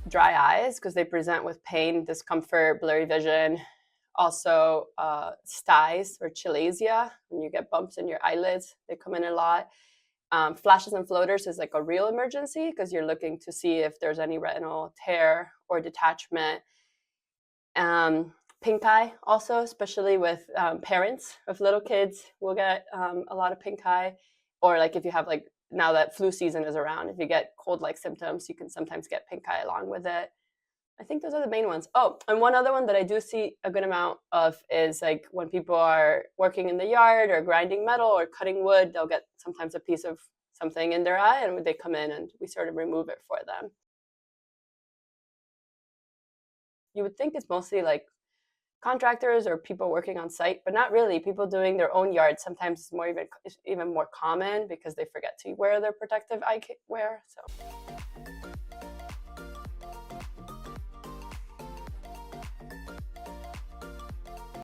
dry eyes because they present with pain, discomfort, blurry vision. Also, styes or chalazia, when you get bumps in your eyelids, they come in a lot. Flashes and floaters is like a real emergency because you're looking to see if there's any retinal tear or detachment. Pink eye also, especially with parents of little kids, will get a lot of pink eye. Or like if you have like now that flu season is around, if you get cold-like symptoms, you can sometimes get pink eye along with it. I think those are the main ones. Oh, and one other one that I do see a good amount of is like when people are working in the yard or grinding metal or cutting wood, they'll get sometimes a piece of something in their eye and they come in and we sort of remove it for them. You would think it's mostly like contractors or people working on site, but not really. People doing their own yard sometimes is more even more common because they forget to wear their protective eye wear. So